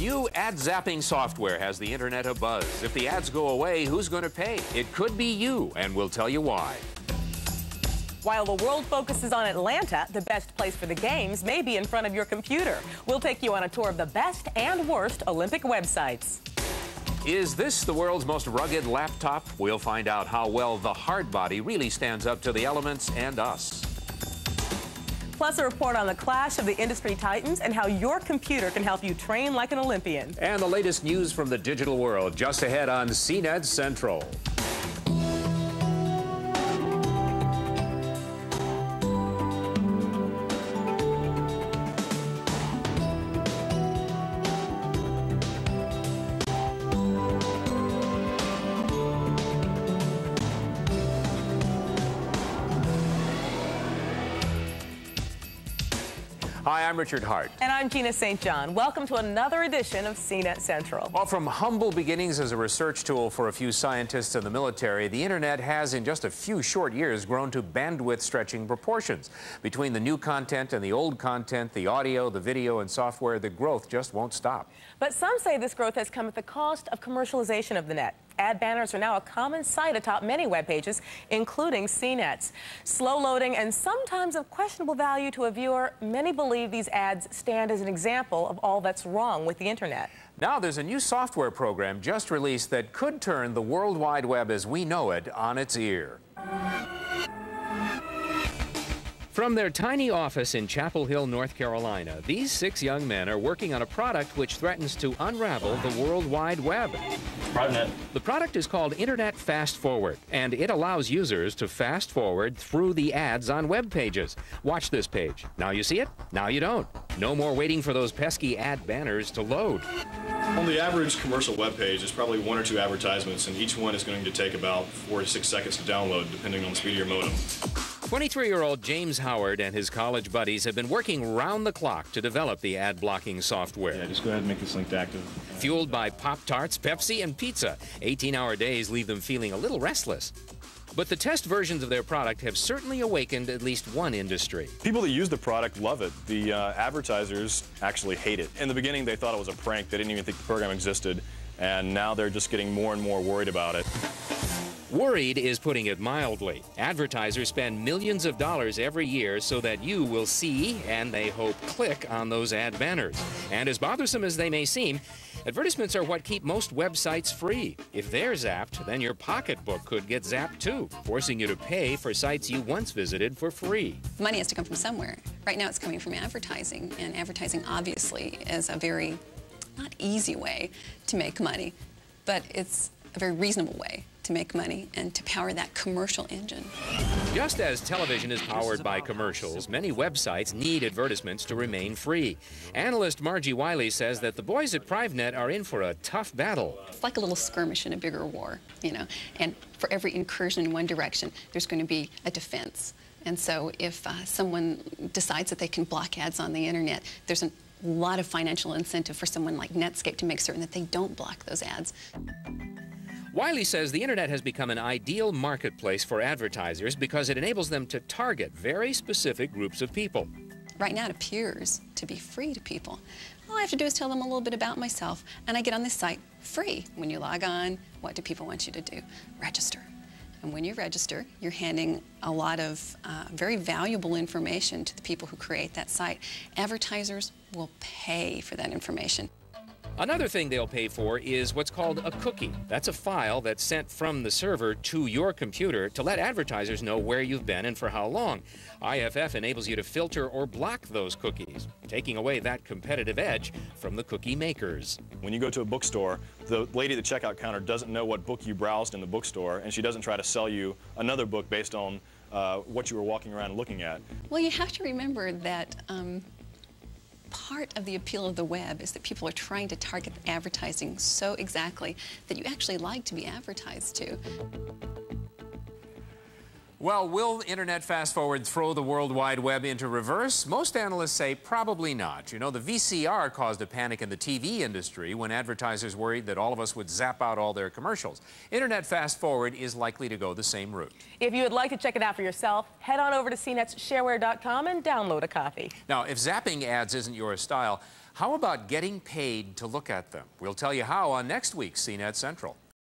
New ad zapping software has the internet abuzz. If the ads go away, who's going to pay? It could be you, and we'll tell you why. While the world focuses on Atlanta, the best place for the games may be in front of your computer. We'll take you on a tour of the best and worst Olympic websites. Is this the world's most rugged laptop? We'll find out how well the hard body really stands up to the elements and us. Plus a report on the clash of the industry titans and how your computer can help you train like an Olympian. And the latest news from the digital world just ahead on CNet Central. Hi, I'm Richard Hart. And I'm Gina St. John. Welcome to another edition of CNet Central. Well, from humble beginnings as a research tool for a few scientists in the military, the internet has in just a few short years grown to bandwidth-stretching proportions. Between the new content and the old content, the audio, the video, and software, the growth just won't stop. But some say this growth has come at the cost of commercialization of the net. Ad banners are now a common sight atop many web pages, including CNet's. Slow loading and sometimes of questionable value to a viewer, many believe these ads stand as an example of all that's wrong with the internet. Now there's a new software program just released that could turn the World Wide Web as we know it on its ear. From their tiny office in Chapel Hill, North Carolina, these 6 young men are working on a product which threatens to unravel the World Wide Web. PrivNet. The product is called Internet Fast Forward, and it allows users to fast forward through the ads on web pages. Watch this page. Now you see it, now you don't. No more waiting for those pesky ad banners to load. On the average commercial web page, there's probably 1 or 2 advertisements, and each one is going to take about 4 to 6 seconds to download, depending on the speed of your modem. 23-year-old James Howard and his college buddies have been working round the clock to develop the ad-blocking software. Yeah, just go ahead and make this link active. Fueled by Pop-Tarts, Pepsi, and pizza, 18-hour days leave them feeling a little restless. But the test versions of their product have certainly awakened at least one industry. People that use the product love it. The advertisers actually hate it. In the beginning, they thought it was a prank. They didn't even think the program existed. And now they're just getting more and more worried about it. Worried is putting it mildly. Advertisers spend millions of dollars every year so that you will see, and they hope click on those ad banners. And as bothersome as they may seem, advertisements are what keep most websites free. If they're zapped, then your pocketbook could get zapped too, forcing you to pay for sites you once visited for free. Money has to come from somewhere. Right now it's coming from advertising, and advertising obviously is a very not easy way to make money, but it's a very reasonable way to make money and to power that commercial engine. Just as television is powered by commercials, many websites need advertisements to remain free. Analyst Margie Wiley says that the boys at PrivNet are in for a tough battle. It's like a little skirmish in a bigger war, you know, and for every incursion in one direction, there's going to be a defense. And so if someone decides that they can block ads on the internet, there's a lot of financial incentive for someone like Netscape to make certain that they don't block those ads. Wiley says the internet has become an ideal marketplace for advertisers because it enables them to target very specific groups of people. Right now it appears to be free to people. All I have to do is tell them a little bit about myself, and I get on this site free. When you log on, what do people want you to do? Register. And when you register, you're handing a lot of very valuable information to the people who create that site. Advertisers will pay for that information. Another thing they'll pay for is what's called a cookie. That's a file that's sent from the server to your computer to let advertisers know where you've been and for how long. IFF enables you to filter or block those cookies, taking away that competitive edge from the cookie makers. When you go to a bookstore, the lady at the checkout counter doesn't know what book you browsed in the bookstore, and she doesn't try to sell you another book based on what you were walking around looking at. Well, you have to remember that part of the appeal of the web is that people are trying to target advertising so exactly that you actually like to be advertised to. Well, will Internet Fast Forward throw the World Wide Web into reverse? Most analysts say probably not. You know, the VCR caused a panic in the TV industry when advertisers worried that all of us would zap out all their commercials. Internet Fast Forward is likely to go the same route. If you would like to check it out for yourself, head on over to CNet's shareware.com and download a copy. Now, if zapping ads isn't your style, How about getting paid to look at them? We'll tell you how on next week's CNet Central.